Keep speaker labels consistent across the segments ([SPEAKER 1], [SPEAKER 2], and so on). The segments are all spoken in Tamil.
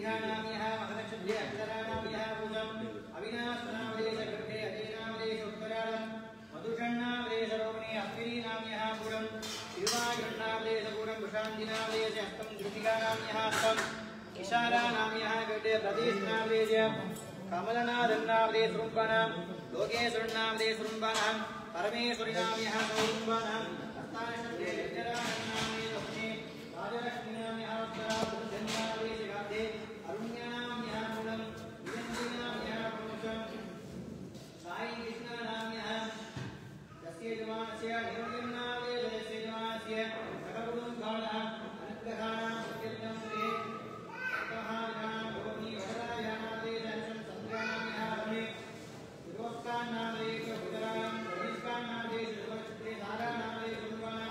[SPEAKER 1] दीर्घानाम्यः महनक्षत्रे अक्षराणाम्यः पूजम् अविनाशनामदेशकृते अजयनामदेश उत्तराळम् मधुषण्णामदेशरोहिणी अश्विनीनाम्यः पूरम् तिरुवायुरण्णामदेशपूरम् वृषान्तिनामदेश हस्तम् कृतिकानाम्यः हस्तम् इशारानाम्यः कृते प्रदेशनामदेश कमलनाथन्नामदेशरुम्बाणाम् लोकेश्वरन्नामदेशरुम्बाणाम् परमेश्वरिनाम्यः सौरुम्बाणाम् हस्तानक्षत्रे विद्यराणामदेशलक्ष्मी राजलक्ष्मीनाम्यः उत्तराभुजन्नामदेशगाधे अरुण्यानाम्यः मूलम् विजन्तिनाम्यः प्रमुखम् साई कृष्णानाम्यः यस्य यजमानस्य निरञ्जन्नामदेशस्य यजमानस्य सकलकुटुम्बाणः अनुग्रहाणां सत्यर्थं ते ततःनां भवति वरदायानामदेशं सन्द्रानाम्यः रमे विरोस्तान्नामदेश भुजरां गणेशकान्नामदेश सुवक्षत्रे धारानामदेश सुर्वाणः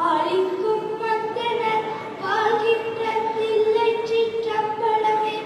[SPEAKER 2] ஆளிக்கும் மந்தனர் வாழ்கின்ற தில்லை சிற்றம்பலமே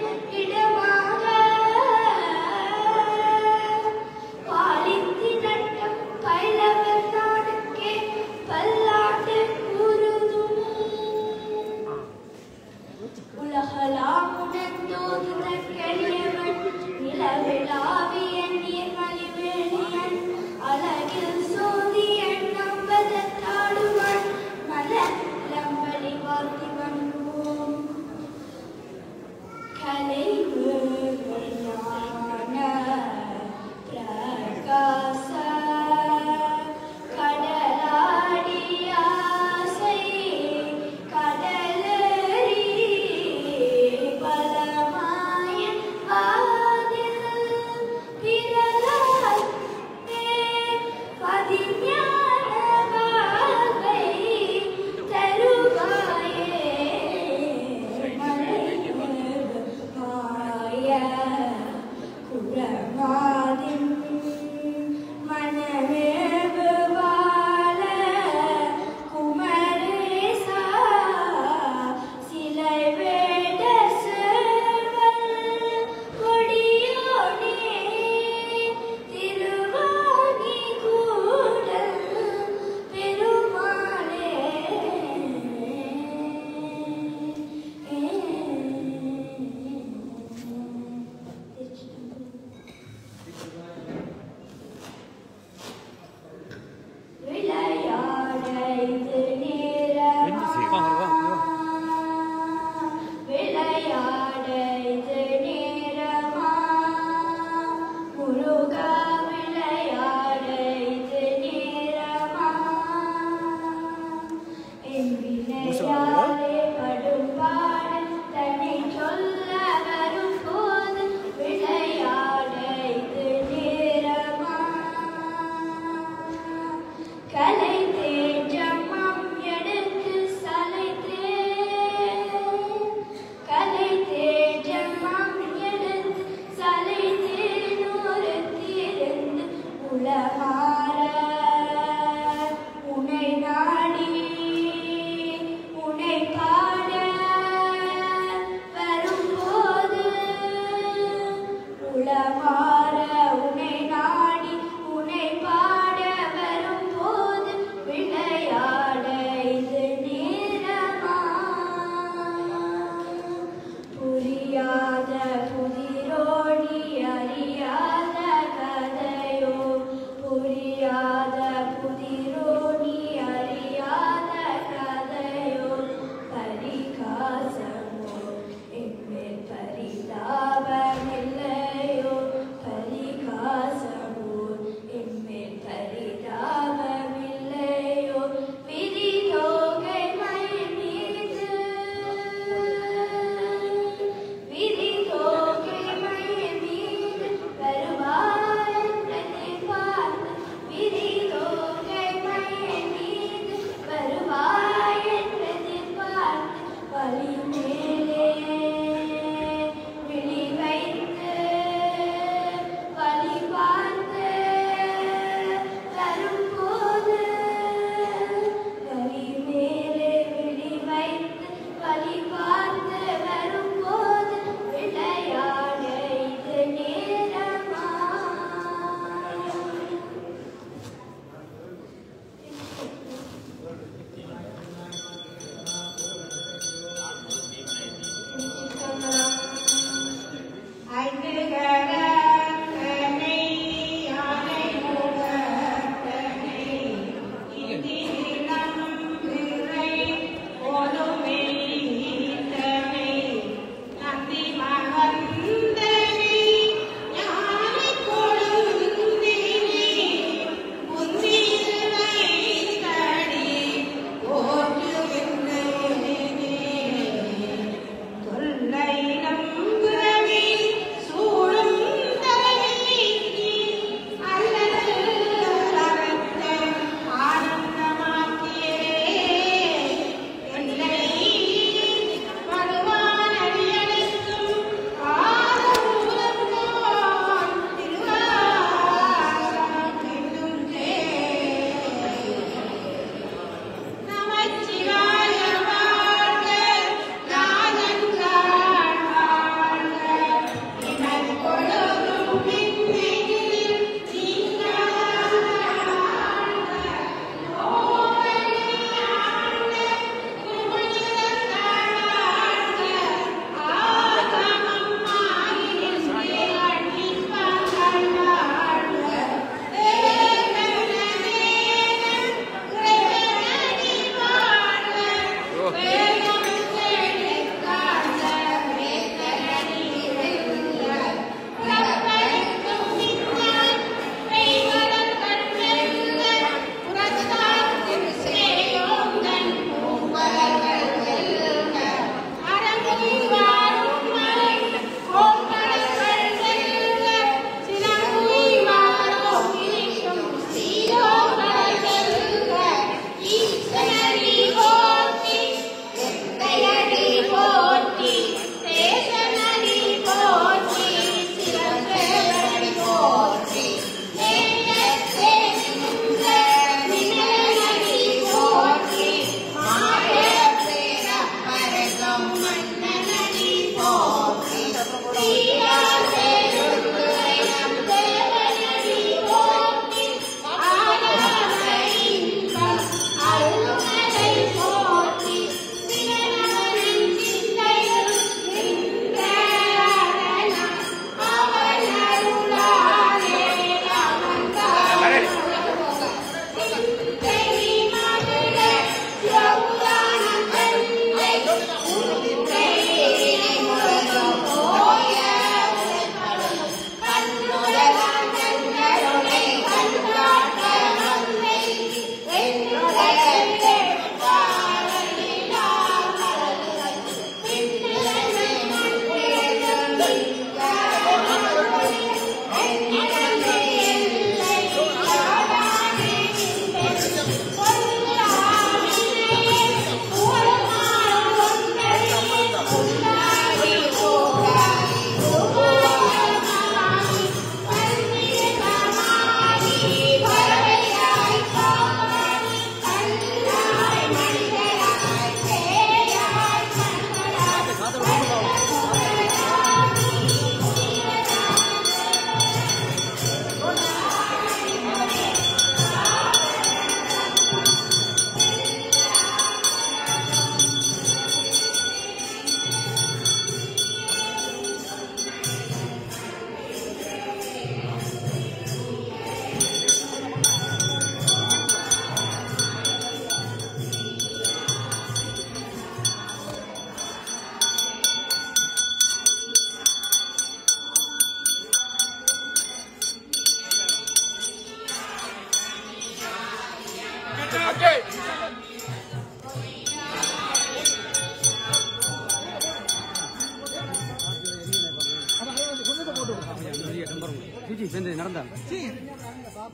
[SPEAKER 2] விஜி சேர்ந்து நடந்தாங்க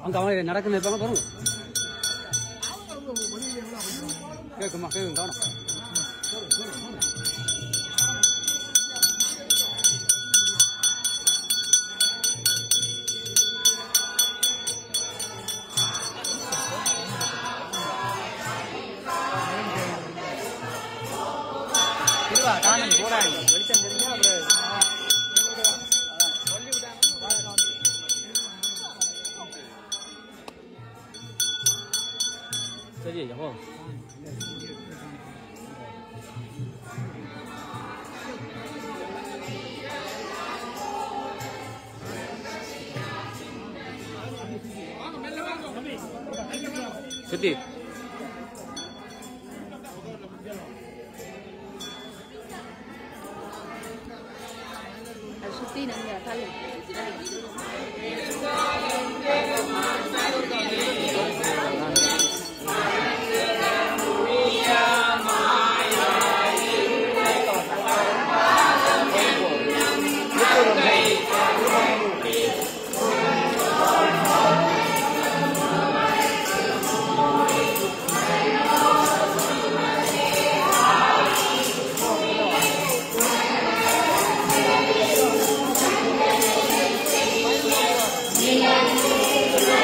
[SPEAKER 2] அங்க அவங்க நடக்குன்னு இருப்பாங்க பாருங்க கேட்குமா கேட்கும் கவனம் காணும் போடாங்க வெளிச்சம் தெரிஞ்சா அப்புறம் சரி ஐயா சித்தி
[SPEAKER 3] சுத்தி நம்ம தலை
[SPEAKER 4] Yeah.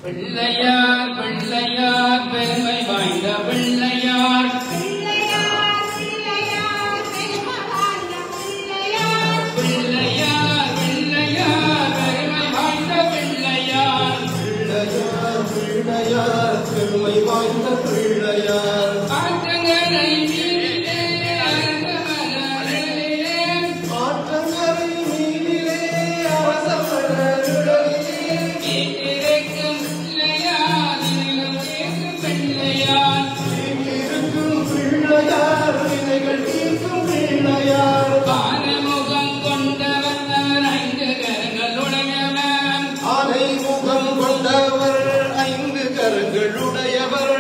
[SPEAKER 3] பிள்ளையார் பிள்ளையார் பெருமை வாய்ந்த பிள்ளையார் பிள்ளையார் பிள்ளையார் பெருமை வாய்ந்த பிள்ளையார்
[SPEAKER 4] பிள்ளையார் பெருமை வாய்ந்த பிள்ளையார்
[SPEAKER 3] ஆற்றங்கரை
[SPEAKER 4] ஆற்றங்கரை நீரிலே அரசமரருடனே
[SPEAKER 3] இருக்கும் பிள்ளையார்
[SPEAKER 4] இருக்கும் பிள்ளையார் வினைகள் தீர்க்கும் பிள்ளையார்
[SPEAKER 3] ஆனமுகம் கொண்டவர் ஐந்து கரங்களுடையவன்
[SPEAKER 4] ஆனை முகம் கொண்டவர் ஐந்து கரங்களுடையவர்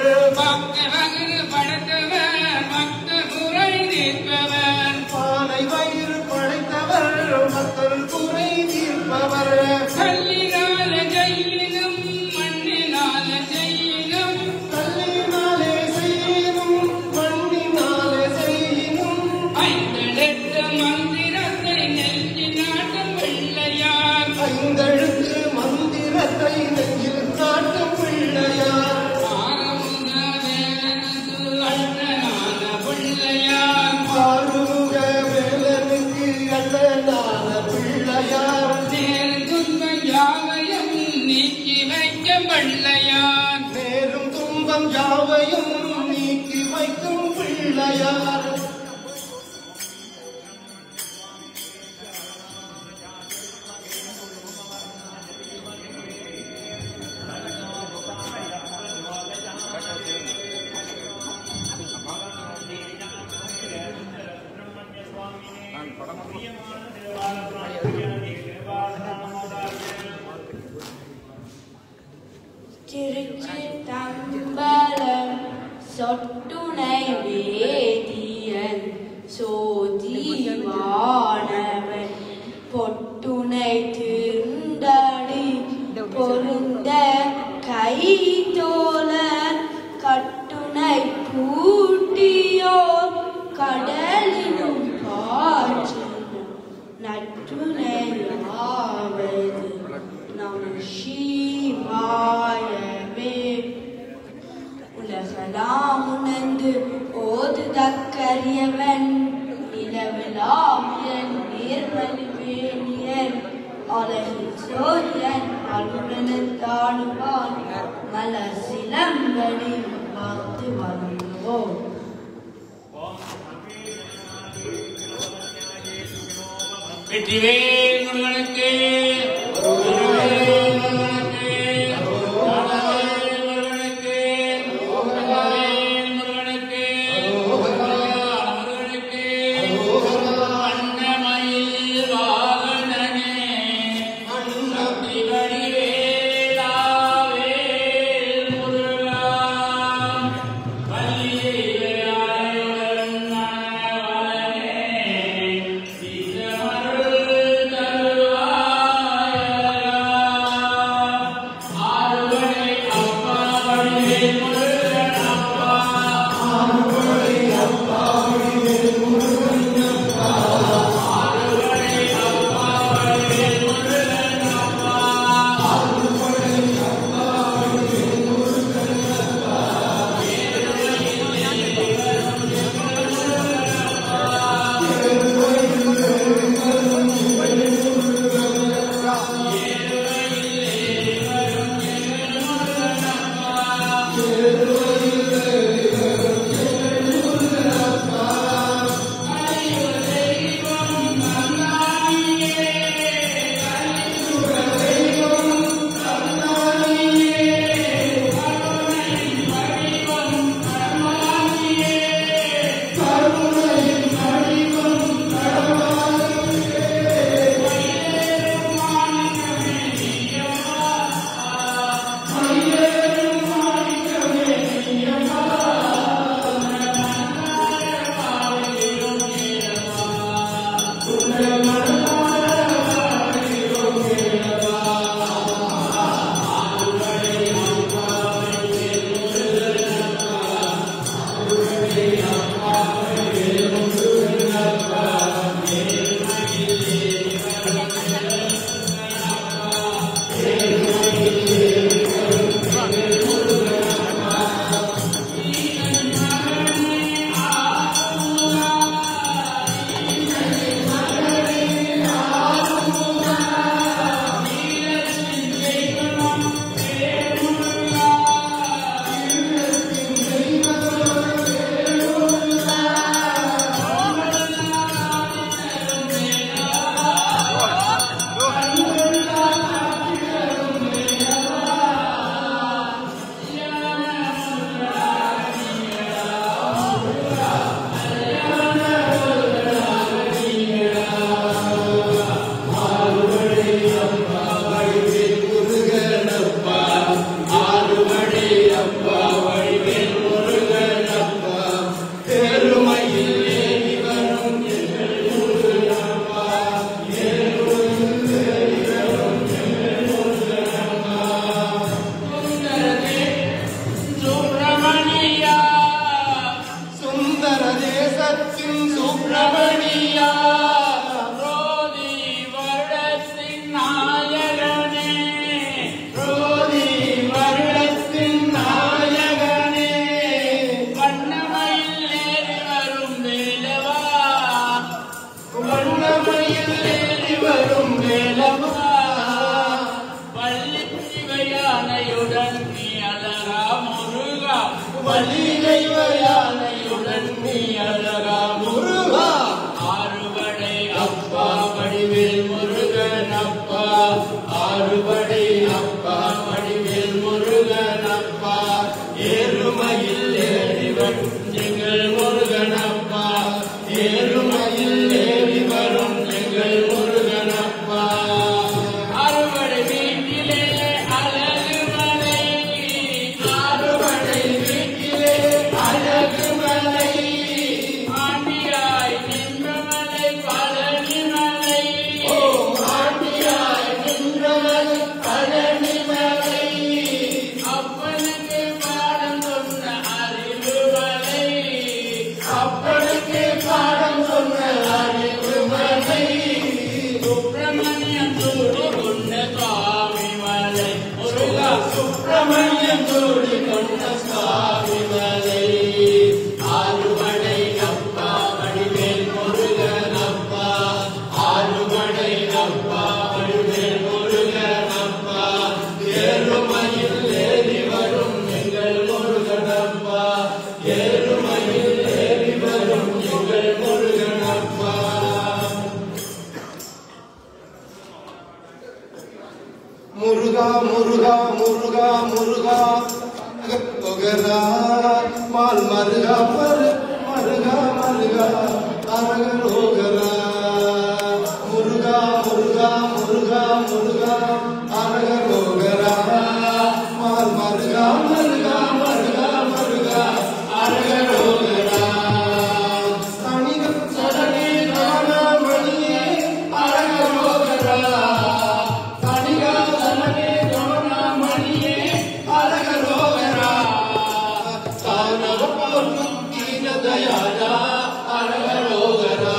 [SPEAKER 3] படைத்தவர் மக்த குறை தீர்ப்பவர்
[SPEAKER 4] பானை வயிறு படைத்தவர் மக்கள் குறை தீர்ப்பவர்
[SPEAKER 3] கல்லினால ஜெயிலும் மண்ணினால ஜெயிலும்
[SPEAKER 4] கல்லினாலே செய்யும் மண்ணினாலே செய்யும்
[SPEAKER 3] ஐந்தெட்டு மந்திரத்தை நெஞ்சி நாட்டும் பிள்ளையார்
[SPEAKER 4] ஐந்தெழுத்து மந்திரத்தை நெஞ்சில் காட்டும் பிள்ளையார்
[SPEAKER 3] ஆறுமுக வேலனுக்கு அண்ணனான பிள்ளையார்
[SPEAKER 4] ஆறுமுக வேலனுக்கு அண்ணனான பிள்ளையார்
[SPEAKER 3] நேர் துன்பம் யாவையும் நீக்கி வைக்கும் பிள்ளையார்
[SPEAKER 4] நேரும் துன்பம் யாவையும் நீக்கி வைக்கும் பிள்ளையார்
[SPEAKER 5] உன்னை திருந்தடி பொருந்த கை தோல கட்டுனை பூட்டியோர் கடலினும் காற்றினும் நற்றுணையாவது நம் சிவாயவே. உலகலாம் உணர்ந்து ஓதுதற்கரியவன் நிலவிலாவியன் நேர்மலிவேணியன் அழகில் சோரியன் அருளனத்தாடுவான் மலர் சிலம்படி பார்த்து வருவோம்.
[SPEAKER 3] வெற்றிவேல் முருகனுக்கு
[SPEAKER 4] ஏறுமையில் ஏறி வரும் எங்கள் முருகனப்பா மையம் தோழி கொண்ட சுவாமி மலை ஆறுபடை அப்பா வடிவேல் முருகன் அப்பா ஆறுபடை அப்பா வடிவேல் முருகன் அப்பா ஏறுமையில் ஏறி வரும் எங்கள் முருகன் அப்பா ஏறுமையில் ஏறி வரும் எங்கள் முருகன் அப்பா முருகா முருகா முருகா முருகா ஒகரா மால் மருகா மருகா மருகா அரகர் ஒகரா முருகா முருகா முருகா முருகா அரகர் ஒகரா மால் மருகா மருகா மருகா மருகா அரகர் ஒகரா தனிக சடனே தானா மணியே அரகர் ஒகரா அரகரோகரா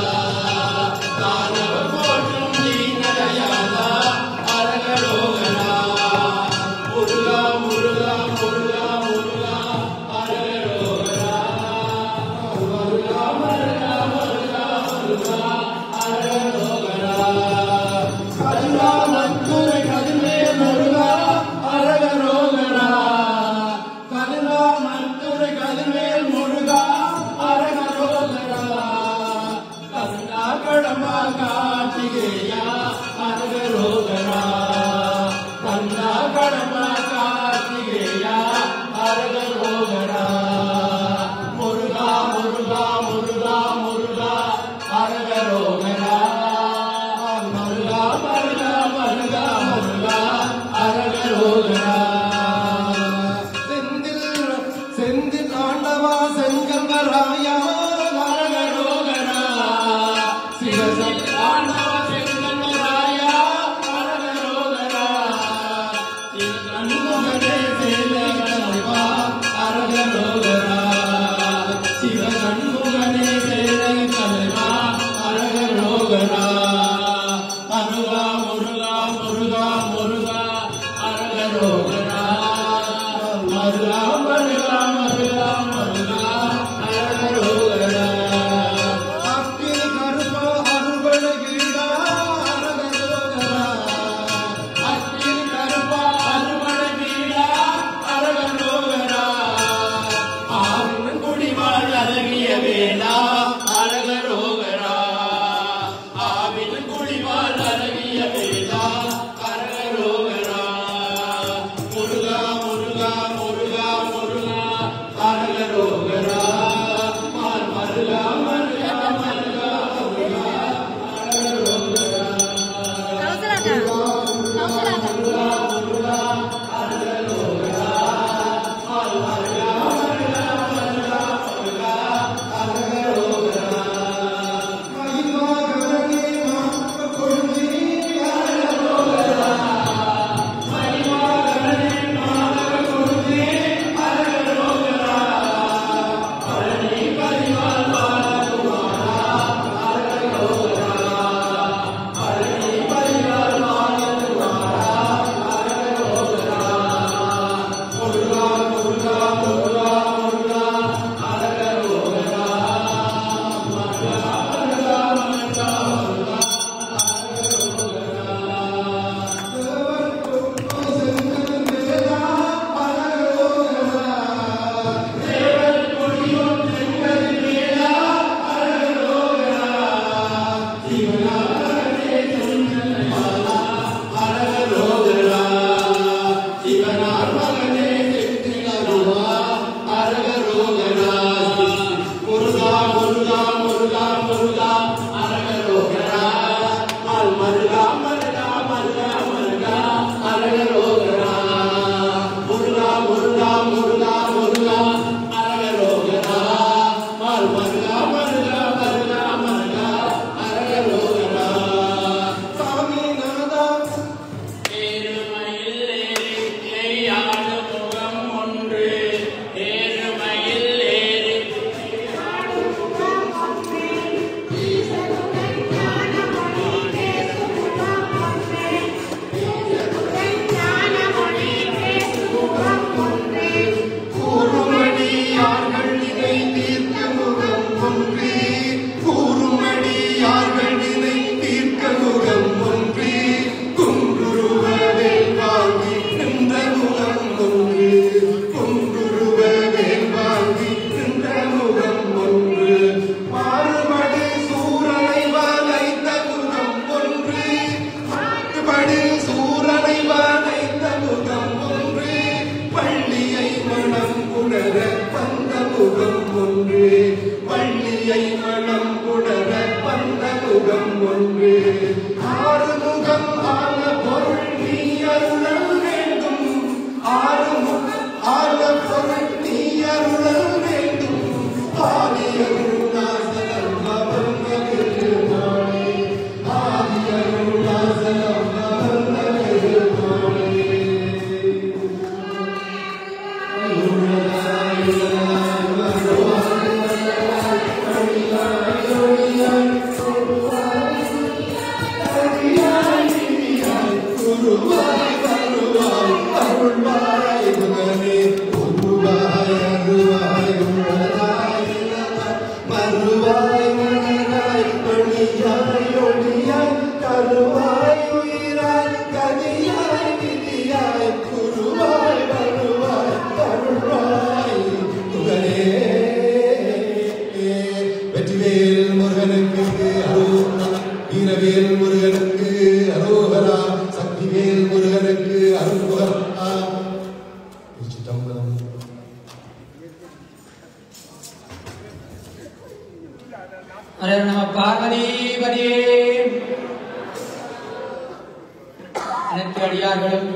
[SPEAKER 3] அனைத்து அடியார்களும்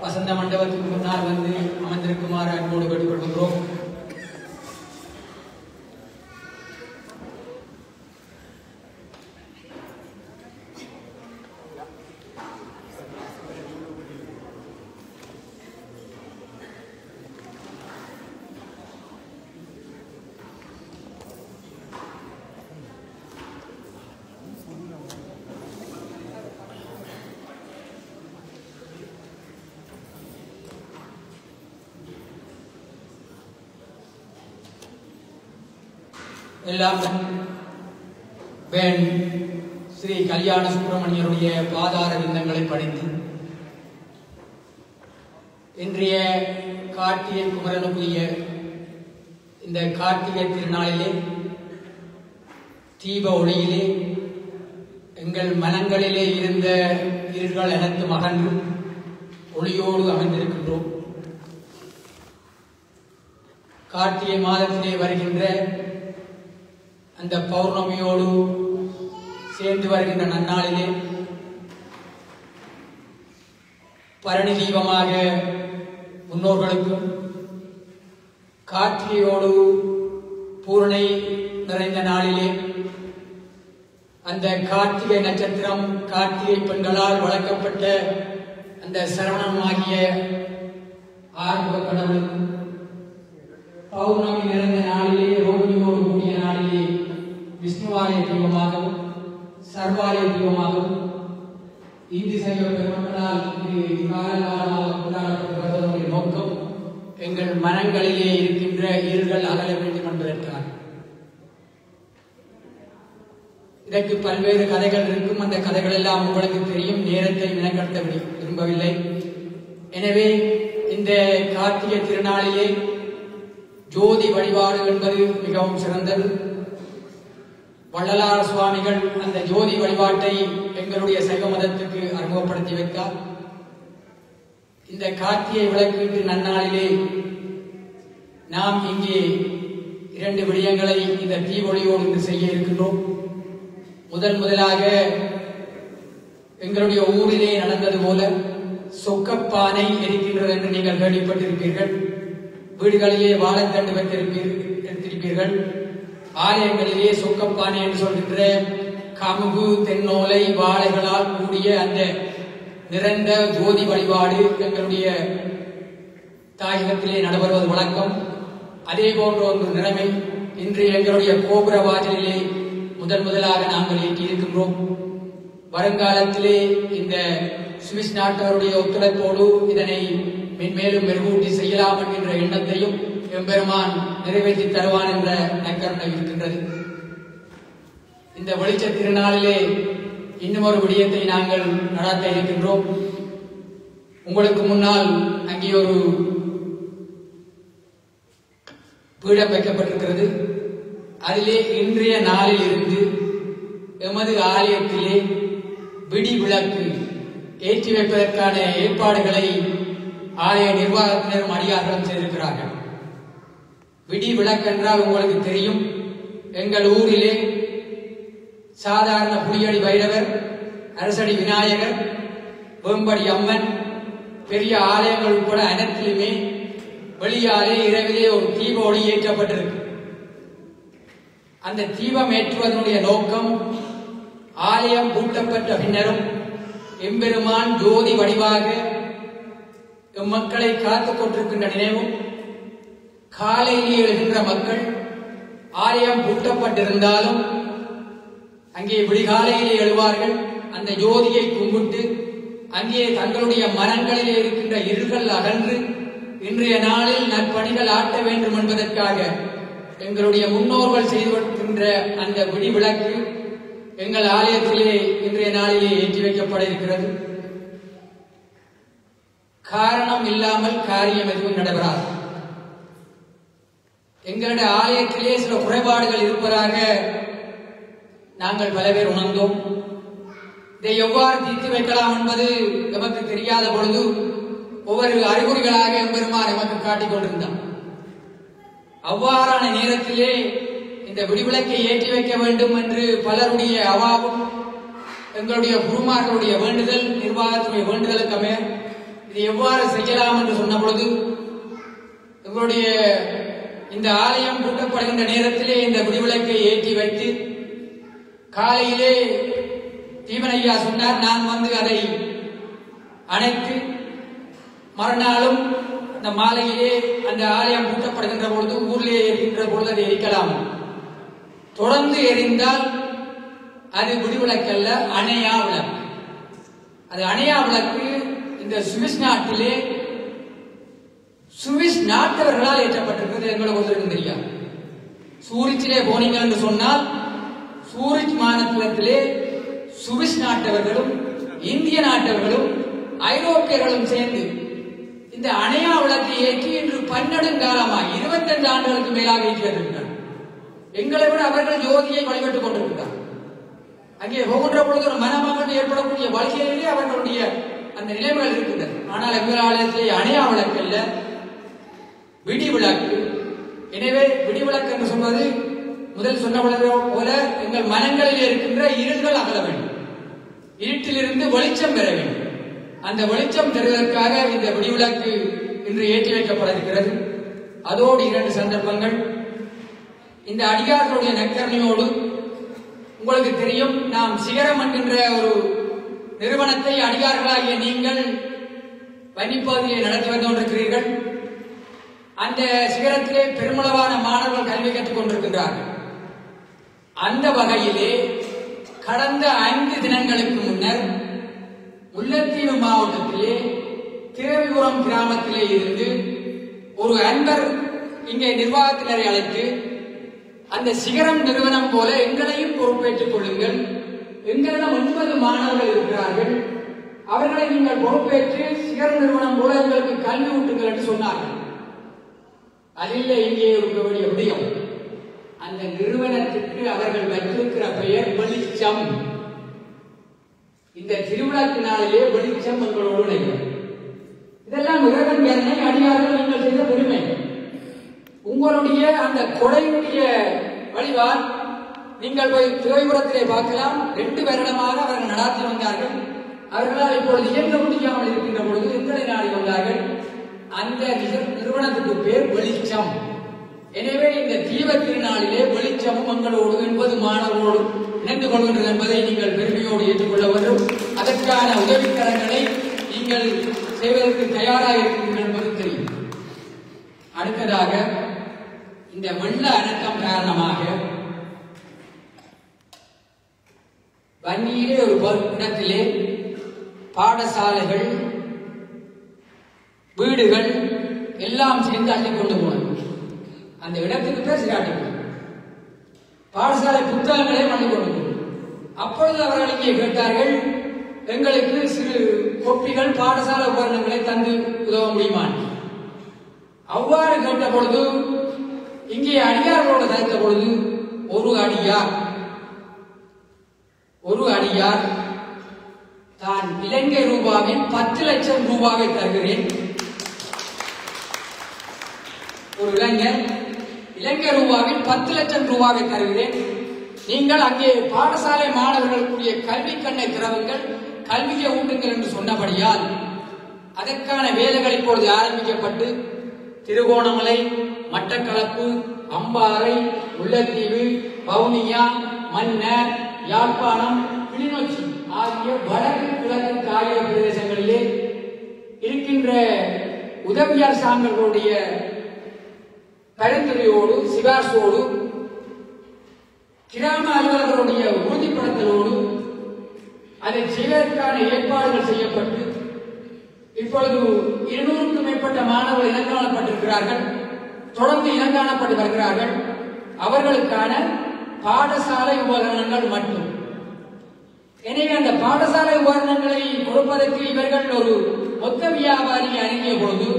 [SPEAKER 3] வசந்த மண்டபத்துக்கு முன்னால் வந்து அமர்ந்திருக்குமாறு அன்போடு கேட்டுக்கொள்கிறோம். எல்லாம் ஸ்ரீ கல்யாண சுப்பிரமணியருடைய பாதார விந்தங்களை பணிந்து இன்றைய கார்த்திகை குமரனுக்குரிய இந்த கார்த்திகை திருநாளிலே தீப ஒளியிலே எங்கள் மனங்களிலே இருந்த இருள்கள் அனைத்தும் அகன்று ஒளியோடு அமைந்திருக்கின்றோம். கார்த்திகை மாதத்திலே வருகின்ற அந்த பௌர்ணமியோடு சேர்ந்து வருகின்ற நன்னாளிலே பரணி தீபமாக முன்னோர்களுக்கும் கார்த்திகையோடு பூரணை நிறைந்த நாளிலே அந்த கார்த்திகை நட்சத்திரம் கார்த்திகை பெண்களால் வளர்க்கப்பட்ட அந்த சரவணமாகிய ஆறுமுக கடவுளுக்கும் பௌர்ணமி நிறைந்த நாளிலே ரோகிணியோடு கூடிய நாளிலே விஷ்ணுவாலய தீபமாகவும் சர்வாலய தீபமாகவும் இந்து சைவ பெருமக்களால் காலகாலமாக கொண்டாடப்பட்டு நோக்கம் எங்கள் மனங்களிலே இருக்கின்ற இருள்கள் அகல வேண்டும் என்பதற்காக. இதற்கு பல்வேறு கதைகள் இருக்கும். அந்த கதைகள் எல்லாம் உங்களுக்கு தெரியும். நேரத்தை நினைக்கட்ட விரும்பவில்லை. எனவே இந்த கார்த்திகை திருநாளிலே ஜோதி வழிபாடு என்பது மிகவும் சிறந்தது. வள்ளலார் சுவாமிகள் அந்த ஜோதி வழிபாட்டை எங்களுடைய சைவ மதத்துக்கு அறிமுகப்படுத்தி வைத்தார். இந்த கார்த்திகை விளக்கீட்டு நன்னாளிலே நாம் இங்கே 2 விடயங்களை இந்த தீவொளியோடு செய்ய இருக்கின்றோம். முதலாக எங்களுடைய ஊரிலே நடந்தது போல சொக்கப்பானை எரிக்கின்றது என்று நீங்கள் கேள்விப்பட்டிருப்பீர்கள். வீடுகளிலே வாழைத்தண்டு வைத்திருப்பீர்கள். ஆலயங்களிலே சொக்கப்பானை என்று சொல்கின்ற கமுகு தென்னோலை வாழைகளால் கூடிய அந்த நிறைந்த ஜோதி வழிபாடு எங்களுடைய தாயகத்திலே நடைபெறுவது வழக்கம். அதே போன்ற ஒரு நிலைமை இன்று எங்களுடைய கோபுர வாசலிலே முதலாக நாங்கள் ஏற்றியிருக்கின்றோம். வருங்காலத்திலே இந்த சுவிஸ் நாட்டவருடைய ஒத்துழைப்போடு இதனை மென்மேலும் மெருகூட்டி செய்யலாம் என்கின்ற எண்ணத்தையும் எம்பெருமான் நிறைவேற்றி தருவான் என்ற நற்கருணை இருக்கின்றது. இந்த வெளிச்ச திருநாளிலே இன்னும் ஒரு விடயத்தை நாங்கள் நடத்த இருக்கின்றோம். உங்களுக்கு முன்னால் அங்கே ஒரு பீடம் வைக்கப்பட்டிருக்கிறது. அதிலே இன்றைய நாளில் இருந்து எமது ஆலயத்திலே விடி விளக்கு ஏற்றி வைப்பதற்கான ஏற்பாடுகளை ஆலய நிர்வாகத்தினரும் அடியார்களும் செய்திருக்கிறார்கள். விடி விளக்கு என்றால் உங்களுக்கு தெரியும். எங்கள் ஊரிலே சாதாரண புலியடி பைரவர், அரசடி விநாயகர், வேம்படி அம்மன், பெரிய ஆலயங்கள் உட்பட அனைத்திலுமே வெளியாலே இரவிலே ஒரு தீப ஒளி ஏற்றப்பட்டிருக்கு. அந்த தீபம் ஏற்றுவதனுடைய நோக்கம் ஆலயம் பூட்டப்பட்ட பின்னரும் எம்பெருமான் ஜோதி வடிவாக மக்களை காத்துக் கொண்டிருக்கின்ற நினைவும், காலையிலே எழுகின்ற மக்கள் ஆலயம் பூட்டப்பட்டிருந்தாலும் அங்கே விடிகாலையிலே எழுவார்கள். அந்த ஜோதியை கும்பிட்டு அங்கே தங்களுடைய மனங்களிலே இருக்கின்ற இருள்கள் அகன்று இன்றைய நாளில் நற்பணிகள் ஆட்ட வேண்டும் என்பதற்காக எங்களுடைய முன்னோர்கள் செய்து வருகின்ற அந்த விடி விளக்கு எங்கள் ஆலயத்திலே இன்றைய நாளிலே ஏற்றி வைக்கப்பட இருக்கிறது. காரணம் இல்லாமல் காரியம் எதுவும் நடைபெறாது. எங்களுடைய ஆலயத்திலே சில குறைபாடுகள் இருப்பதாக நாங்கள் பல பேர் உணர்ந்தோம். இதை எவ்வாறு தீர்த்து வைக்கலாம் என்பது நமக்கு தெரியாத பொழுது ஒவ்வொரு அறிகுறிகளாக எம்பெருமான் நமக்கு காட்டிக் கொண்டிருந்தான். அவ்வாறான நேரத்திலே இந்த விடிவிளக்கை ஏற்றி வைக்க வேண்டும் என்று பலருடைய அவாவும் எங்களுடைய குருமார்களுடைய வேண்டுதல் நிர்வாகத்துடைய வேண்டுதலுக்கமே இது எவ்வாறு செய்யலாம் என்று சொன்ன பொழுது எங்களுடைய இந்த ஆலயம் பூட்டப்படுகின்ற நேரத்திலே இந்த குடிவிளக்கை ஏற்றி வைத்து காலையிலே தீபனையா சொன்னார், நான் வந்து அதை அணைத்து மறுநாளும் அந்த மாலையிலே அந்த ஆலயம் பூட்டப்படுகின்ற பொழுது ஊரிலே எரிகின்ற பொழுது அதை எரிக்கலாம். தொடர்ந்து எரிந்தால் அது குடிவிளக்கல்ல, அணையா விளக்கு. அது அணையா விளக்கு இந்த சுவிஸ் நாட்டிலே சுவிஸ் நாட்டவர்களால் ஏற்றப்பட்டிருக்கிறது. எங்களுக்கு ஒருத்தருக்கு தெரியாது. சூரிச்சிலே போனீங்க என்று சொன்னால் சூரிச் மாநிலத்திலே சுவிஸ் நாட்டவர்களும் இந்திய நாட்டவர்களும் ஐரோப்பியர்களும் சேர்ந்து இந்த அணையா விளக்கை ஏற்றி இன்று 12 காலமாக 25 ஆண்டுகளுக்கு மேலாக ஏற்றி வருகின்றனர். எங்களை விட அவர்கள் ஜோதியை வழிபட்டுக் கொண்டிருக்கிறார். அங்கே போகின்ற பொழுது ஒரு மனமகள் ஏற்படக்கூடிய வழிகளிலே அவர்களுடைய அந்த நிலைமைகள் இருக்கின்றன. ஆனால் எங்கள் ஆலயத்திலே அணையா விளக்கு அல்ல, விடி விளக்கு. எனவே விடி விளக்கு என்று சொல்வது முதல் சொன்ன போல எங்கள் மனங்களில் இருக்கின்ற இருள்கள் அகல வேண்டும், இருட்டிலிருந்து வெளிச்சம் பெற வேண்டும். அந்த வெளிச்சம் தருவதற்காக இந்த விடிவிளக்கு இன்று ஏற்றி வைக்கப்பட இருக்கிறது. அதோடு 2 சந்தர்ப்பங்கள். இந்த அடியார்களுடைய நற்கருணையோடு உங்களுக்கு தெரியும், நாம் சிகரம் என்கின்ற ஒரு நிறுவனத்தை அடியார்களாகிய நீங்கள் வன்னிப்பகுதியை நடத்தி வந்து கொண்டிருக்கிறீர்கள். அந்த சிகரத்திலே பெருமளவான மாணவர்கள் கல்வி கற்றுக் கொண்டிருக்கின்றார்கள். அந்த வகையிலே கடந்த 5 தினங்களுக்கு முன்னர் முல்லைத்தீவு மாவட்டத்திலே திரவிபுரம் கிராமத்திலே இருந்து ஒரு அன்பர் இங்கே நிர்வாகத்தினரை அழைத்து, அந்த சிகரம் நிறுவனம் போல எங்களையும் பொறுப்பேற்றுக் கொள்ளுங்கள், எங்களிடம் 9 மாணவர்கள் இருக்கிறார்கள், அவர்களை நீங்கள் பொறுப்பேற்று சிகரம் நிறுவனம் போல எங்களுக்கு கல்வி ஊட்டுங்கள் என்று சொன்னார்கள். அதில் இங்கே இருக்க வேண்டிய விடயம், அந்த நிறுவனத்திற்கு அவர்கள் வைத்திருக்கிற பெயர் வெளிச்சம். இந்த திருவிழாக்கு நாளிலே வெளிச்சம் எங்களோடு நினைக்கிறோம். இதெல்லாம் இறைவன் கருணை, அடியார்கள் நீங்கள் செய்த பெருமை. உங்களுடைய அந்த கொடையுடைய வழிவால் நீங்கள் போய் திரைபுரத்திலே பார்க்கலாம். 2 வருடமாக அவர்கள் நடாத்தி வந்தார்கள். அவர்களால் இப்பொழுது இயங்க முடியாமல் இருக்கின்ற பொழுது எங்களை நாடி வந்தார்கள். அந்த நிறுவனத்துக்கு பேர் வெளிச்சம். எனவே இந்த தீப திருநாளிலே வெளிச்சமும் எங்களோடு 80 மாணவர்களோடு இணைந்து கொள்கின்றது என்பதை நீங்கள் பெருமையோடு ஏற்றுக்கொள்ள வேண்டும். அதற்கான உதவிக்கரங்களை நீங்கள் செய்வதற்கு தயாராக இருக்கிறீர்கள் என்பது தெரியும். அடுத்ததாக இந்த வெள்ள அனர்த்தம் காரணமாக வன்னியிலே ஒரு இடத்திலே பாடசாலைகள், வீடுகள் எல்லாம் சேர்ந்து அள்ளிக் கொண்டு போனது. அந்த இடத்துக்கு பேர் சிராட்டிகள். பாடசாலை புத்தகங்களே அள்ளிக் கொண்டு போனது. அப்பொழுது அவர்கள் இங்கே கேட்டார்கள், எங்களுக்கு சிறு கொப்பிகள் பாடசாலை உபகரணங்களை தந்து உதவ முடியுமா? அவ்வாறு கேட்ட பொழுது இங்கே அடியார்களோடு கருத்த பொழுது ஒரு அடியார் தான் இலங்கை ரூபாவில் 10 லட்சம் ரூபாவை தருகிறேன். ஒரு இளைஞர் இலங்கை ரூபாவில் 10 லட்சம் ரூபாவை தருகிறேன், நீங்கள் அங்கே பாடசாலை மாணவர்களுக்குரிய கல்வி கண்ணை திறவுங்கள், கல்வியை ஊட்டுங்கள் என்று சொன்னபடியால் அதற்கான வேலைகள் இப்பொழுது ஆரம்பிக்கப்பட்டு திருகோணமலை, மட்டக்களப்பு, அம்பாறை, முல்லைத்தீவு, வவுனியா, மன்னார், யாழ்ப்பாணம், கிளிநொச்சி ஆகிய வடக்கு கிழக்கு தாயக பிரதேசங்களிலே இருக்கின்ற உதவி அரசாங்கங்களுடைய பரிந்துரையோடு, சிபார்சோடு, கிராம அலுவலர்களுடைய உறுதிப்படுத்தலோடு அதை செய்வதற்கான ஏற்பாடுகள் செய்யப்பட்டு இப்பொழுது 200க்கும் மேற்பட்ட மாணவர்கள் இனங்காணப்பட்டிருக்கிறார்கள். தொடர்ந்து இனங்காணப்பட்டு வருகிறார்கள். அவர்களுக்கான பாடசாலை உபகரணங்கள் மட்டும். எனவே அந்த பாடசாலை உபகரணங்களை கொடுப்பதற்கு இவர்கள் ஒரு மொத்த வியாபாரியை அணுகிய பொழுது,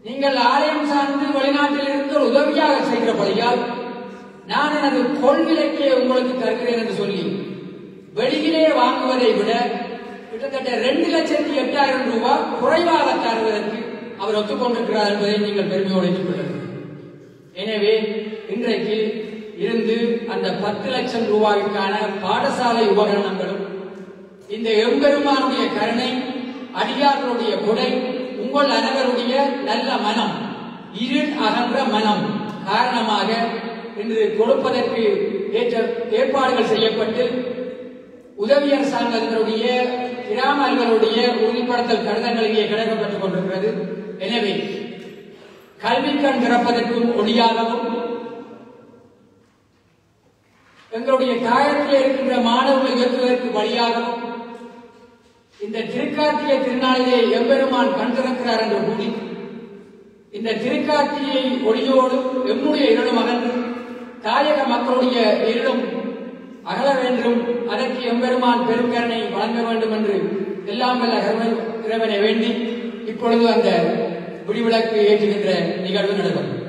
[SPEAKER 3] நீங்கள் ஆலயம் சார்ந்து வெளிநாட்டில் இருந்து ஒரு உதவியாக செய்கிறபடியால் நான் எனது கொள்விலைக்கே உங்களுக்கு தருகிறேன் என்று சொல்லி வெளியிலே வாங்குவதை விட கிட்டத்தட்ட 2,08,000 ரூபாய் குறைவாக தருவதற்கு அவர் ஒத்துக்கொண்டிருக்கிறார் என்பதை நீங்கள் பெருமையோடு ஏற்றுக்கொள்ளுங்கள். எனவே இன்றைக்கு இருந்து அந்த 10 லட்சம் ரூபாய்க்கான பாடசாலை உபகரணங்களும் இந்த எம்பெருமானுடைய கருணை, அடியார்களுடைய கொடை, உங்கள் அனைவருடைய நல்ல மனம், இருள் அகன்ற மனம் காரணமாக இன்று கொடுப்பதற்கு ஏற்பாடுகள் செய்யப்பட்டு உதவி அரசாங்கத்தினுடைய கிராம அலுவலருடைய உறுதிப்படுத்தல் கடிதங்கள் இங்கே கிடைக்கப்பட்டுக் கொண்டிருக்கிறது. எனவே கல்விக்கண் திறப்பதற்கும் ஒளியாகவும் எங்களுடைய தாயத்தில் இருக்கின்ற மாணவர்களை உயர்த்துவதற்கு வழியாகவும் இந்த திருக்கார்த்திகை திருநாளிலே எம்பெருமான் கண் திறக்கிறார் என்று கூறி இந்த திருக்கார்த்திகை ஒளியோடு எம்முடைய இருளும் அகன்று தாயக மக்களுடைய இருளும் அகல வேண்டும், அதற்கு எம்பெருமான் பெருங்கருணை வழங்க வேண்டும் என்று எல்லாம் வல்ல இறைவனை வேண்டி இப்பொழுது அந்த விடிவிளக்கு ஏற்றுகின்ற நிகழ்வு நடைபெறும்.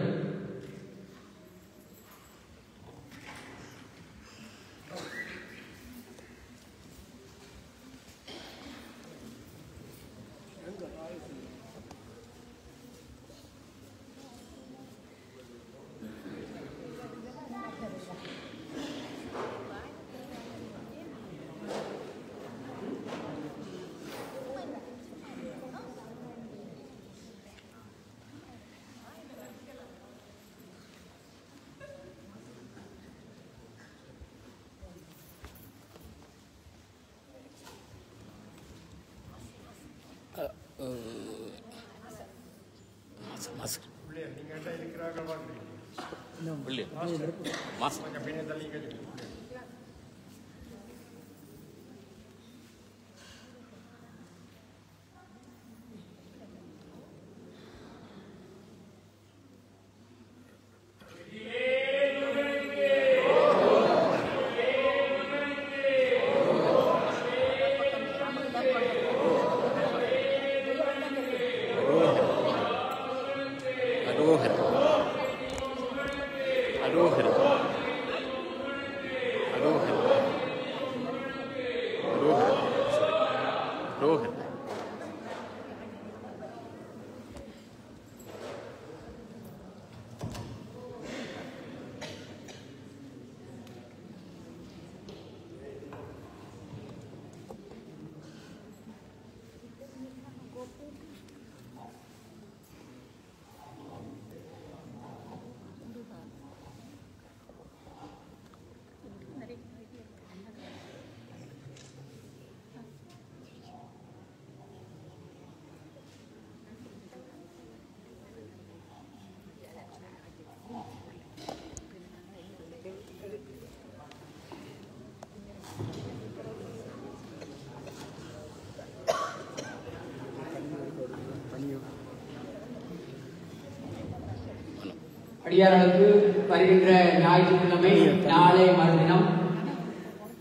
[SPEAKER 3] அடியார்களுக்கு வருகின்ற ஞாயிற்றுக்கிழமை நாளை மறுதினம்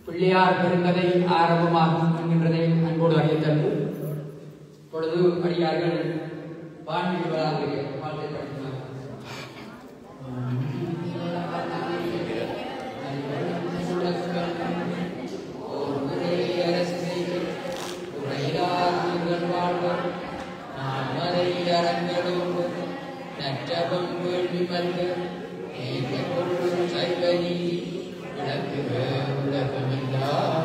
[SPEAKER 3] பிள்ளையார் பெருங்கதை ஆரம்பமாகும் என்கின்றதை அன்போடு அறியத்தந்து இப்பொழுது அடியார்கள் வான்மீக வாழ்த்தை படிக்கிறார். நற்றபம் வேள்வி மல்க ஏக பொருள் சைவனி விளக்குக உலகமெல்லாம்